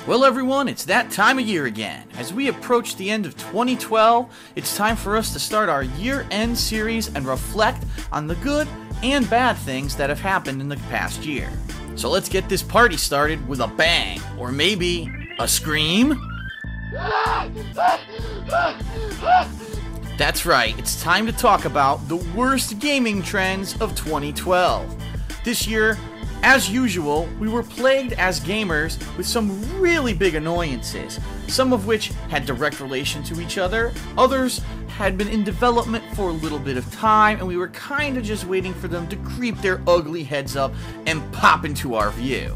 Well everyone, it's that time of year again. As we approach the end of 2012, it's time for us to start our year-end series and reflect on the good and bad things that have happened in the past year. So let's get this party started with a bang, or maybe a scream. That's right, it's time to talk about the worst gaming trends of 2012. This year, as usual, we were plagued as gamers with some really big annoyances, some of which had direct relation to each other, others had been in development for a little bit of time, and we were kinda just waiting for them to creep their ugly heads up and pop into our view.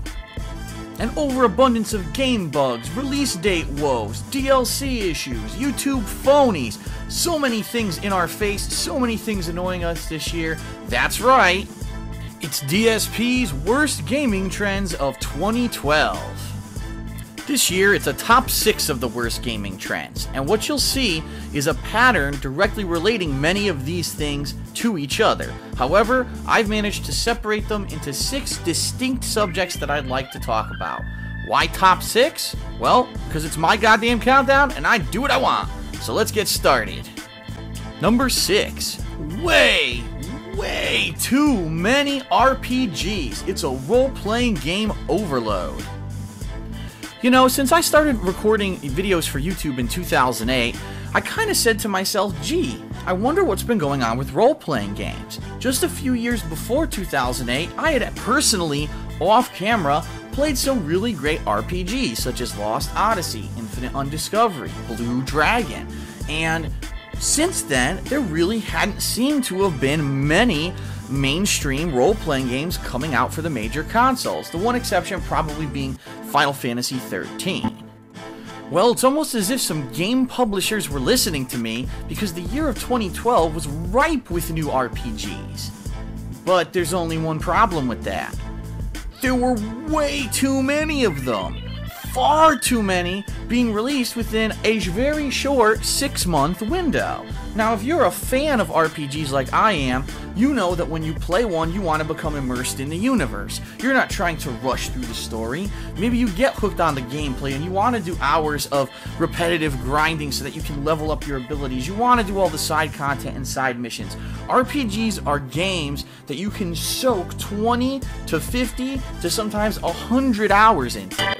An overabundance of game bugs, release date woes, DLC issues, YouTube phonies, so many things in our face, so many things annoying us this year. That's right, it's DSP's worst gaming trends of 2012. This year, it's a top 6 of the worst gaming trends, and what you'll see is a pattern directly relating many of these things to each other. However, I've managed to separate them into 6 distinct subjects that I'd like to talk about. Why top 6? Well, because it's my goddamn countdown, and I do what I want. So let's get started. Number 6. Way too many RPGs. It's a role-playing game overload. You know, since I started recording videos for YouTube in 2008, I kinda said to myself, gee, I wonder what's been going on with role-playing games. Just a few years before 2008, I had personally, off-camera, played some really great RPGs, such as Lost Odyssey, Infinite Undiscovery, Blue Dragon, and since then, there really hadn't seemed to have been many mainstream role-playing games coming out for the major consoles, the one exception probably being Final Fantasy XIII. Well, it's almost as if some game publishers were listening to me, because the year of 2012 was ripe with new RPGs. But there's only one problem with that. There were way too many of them. Far too many being released within a very short 6-month window. Now, if you're a fan of RPGs like I am, you know that when you play one, you want to become immersed in the universe. You're not trying to rush through the story. Maybe you get hooked on the gameplay and you want to do hours of repetitive grinding so that you can level up your abilities. You want to do all the side content and side missions. RPGs are games that you can soak 20 to 50 to sometimes 100 hours into.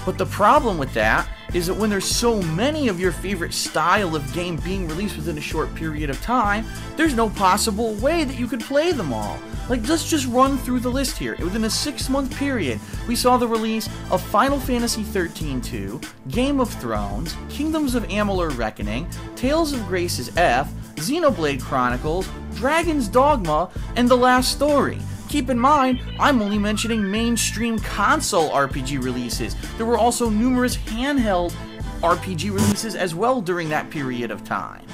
But the problem with that is that when there's so many of your favorite style of game being released within a short period of time, there's no possible way that you could play them all. Like, let's just run through the list here. Within a 6-month period, we saw the release of Final Fantasy XIII 2, Game of Thrones, Kingdoms of Amalur Reckoning, Tales of Grace's F, Xenoblade Chronicles, Dragon's Dogma, and The Last Story. Keep in mind, I'm only mentioning mainstream console RPG releases. There were also numerous handheld RPG releases as well during that period of time.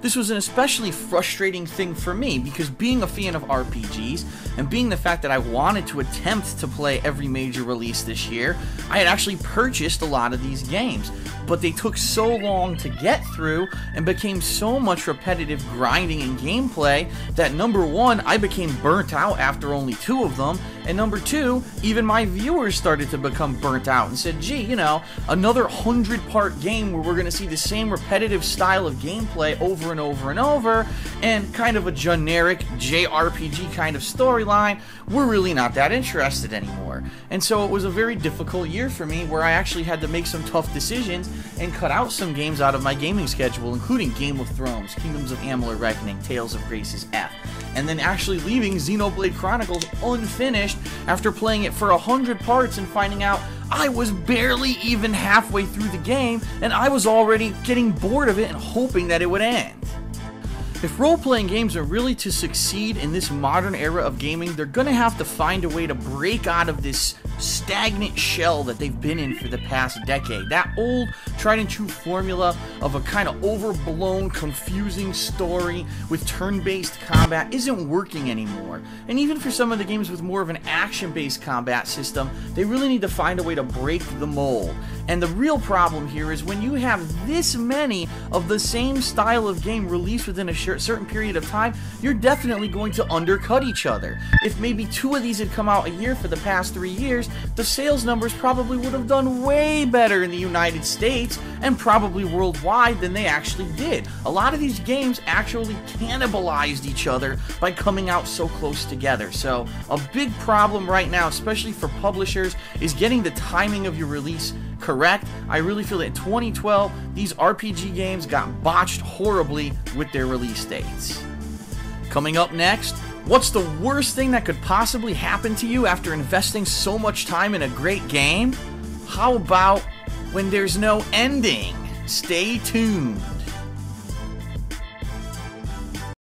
This was an especially frustrating thing for me, because being a fan of RPGs, and being the fact that I wanted to attempt to play every major release this year, I had actually purchased a lot of these games. But they took so long to get through and became so much repetitive grinding and gameplay that number 1, I became burnt out after only 2 of them, and number 2, even my viewers started to become burnt out and said, gee, you know, another 100-part game where we're going to see the same repetitive style of gameplay over and over and over, and kind of a generic JRPG kind of storyline, we're really not that interested anymore. And so it was a very difficult year for me, where I actually had to make some tough decisions and cut out some games out of my gaming schedule, including Game of Thrones, Kingdoms of Amalur Reckoning, Tales of Grace's F, and then actually leaving Xenoblade Chronicles unfinished after playing it for 100 parts and finding out I was barely even halfway through the game, and I was already getting bored of it and hoping that it would end. If role-playing games are really to succeed in this modern era of gaming, they're gonna have to find a way to break out of this stagnant shell that they've been in for the past decade. That old tried and true formula of a kind of overblown, confusing story with turn-based combat isn't working anymore. And even for some of the games with more of an action-based combat system, they really need to find a way to break the mold. And the real problem here is when you have this many of the same style of game released within a certain period of time, you're definitely going to undercut each other. If maybe 2 of these had come out a year for the past 3 years, years, the sales numbers probably would have done way better in the United States and probably worldwide than they actually did. A lot of these games actually cannibalized each other by coming out so close together. So a big problem right now, especially for publishers, is getting the timing of your release correct. I really feel that in 2012, these RPG games got botched horribly with their release dates. Coming up next, what's the worst thing that could possibly happen to you after investing so much time in a great game? How about when there's no ending? Stay tuned.